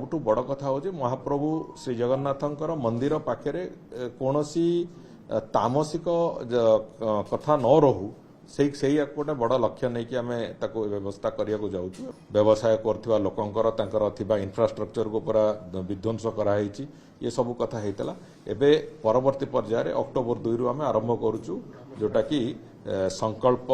सबुठु बड़ कथा हो महाप्रभु श्री जगन्नाथंकर मंदिर पाखे कौन तामसिक कथा न रहू से गोटे बड़ लक्ष्य नहीं कि आम व्यवस्था करने को जाऊँ व्यवसाय कर लोकर इन्फ्रास्ट्रक्चर को पूरा विध्वंस कराई ये सब कथा होता एवं परवर्ती पर्यायर अक्टोबर 2 रु आम आरंभ करुचु जोटा कि संकल्प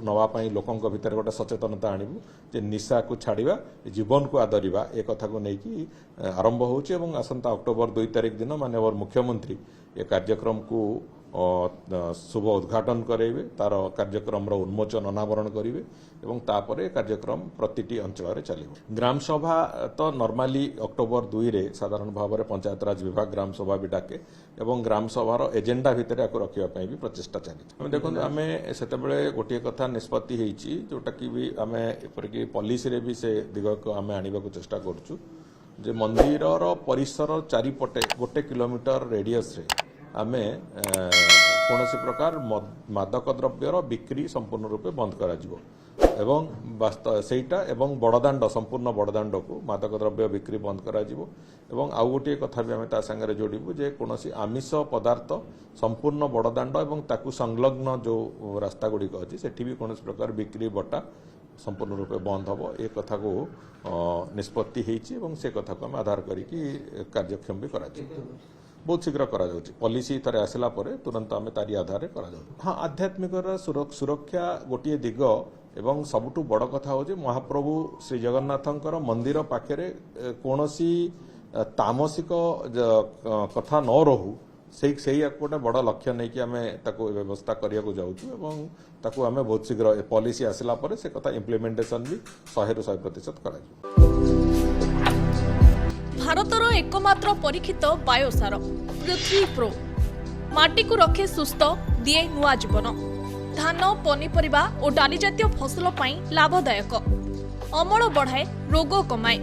नवापाई लोकों भितर गोटे सचेतनता आणबू जे निशा को छाड़ा जीवन को आदरवा ए कथा को लेकिन आरंभ होची एवं आसंता अक्टोबर 2 तारिख दिन माननीय मुख्यमंत्री ए कार्यक्रम को शुभ उद्घाटन करेंगे तार कार्यक्रम उन्मोचन अनावरण करेंगे एवं तापर कार्यक्रम प्रतिटी अंचल चलो ग्राम सभा तो नॉर्मली अक्टोबर 2 रे साधारण भाव में पंचायत राज विभाग ग्राम सभा भी डाके एवं ग्राम सभार एजेंडा भितर या रखापी भी प्रचेषा चली देखो आम से गोटे कथा निष्पत्ति होती जोटा कि भी आम एपरिक पॉलिसी भी से दिग को आम आने को चेष्टा करुचु जे मंदिर परिसर चारिपटे 1 किलोमीटर रेडियस रे आमे कौन प्रकार मादक द्रव्यर बिक्री संपूर्ण रूपे बंद करा एवं सेटा एवं बड़दाण्ड संपूर्ण बड़दाण्ड को मादक द्रव्य बिक्री बंद करा एवं आउ गोटे कथा भी आम सागर जोड़ू जे कौन आमिष पदार्थ संपूर्ण बड़दाण्ड एवं ताकू संलग्न जो रास्ता गुड़िक अच्छी सेठी भी कौन प्रकार बिक्री बटा संपूर्ण रूपे बंद हम ए कथा को निष्पत्ति होती से कथा को आम आधार करिकी कार्यक्षम भी करा बहुत शीघ्र करा पॉलिसी थरे आसला परे तुरंत आम तारी आधार करा हाँ आध्यात्मिक सुरक्षा गोटे दिग एवं सबुठु बड़ कथा हो महाप्रभु श्री जगन्नाथंकर मंदिर पाखे कौन तामसिक कथा न रहू से गोटे बड़ लक्ष्य नहीं कि आम व्यवस्था करने को जाऊँ आम बहुत शीघ्र पॉलिसी आसला परे से कथा इम्प्लीमेंटेशन भी 100% करा भारतर एकमात्र परीक्षित बायोसार पृथ्वी प्रो माटी को रखे सुस्थ दिए नुआ जीवन धान पनीपरिबा और डाली जातीय फसल पाई लाभदायक अमल बढ़ाए रोग कमाए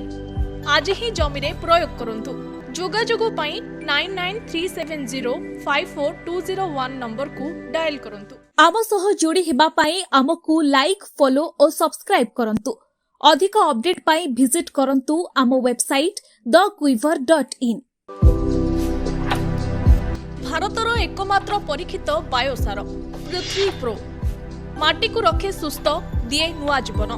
आज ही जमी रे प्रयोग करंतु जोगाजोग पाई 9937054201 नंबर को डायल करंतु आम सह जोड़ी हेबा पाई आमकु लाइक फॉलो और सब्सक्राइब करंतु अधिक अपडेट पाई विजिट करंतु आम वेबसाइट thequiver.in भारतर एकमात्र परीक्षित बायोसार पृथ्वी प्रो माटी को रखे सुस्थ दिए नुआ जीवन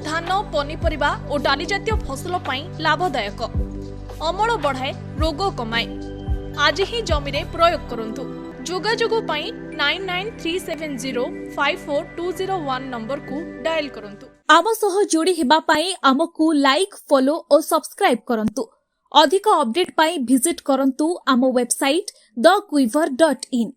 धान पनीपरिबा और डाली जातीय फसल पाई लाभदायक अमल बढ़ाए रोग कमाए आज ही जमी रे प्रयोग करंतु जोगाजोग पाई 9937054201 नंबर को डायल करंतु आम सह जोड़ी हेबा पाई आमकु लाइक फॉलो और सब्सक्राइब करंतु अधिक अपडेट पाई विजिट करंतु आम वेबसाइट thequiver.in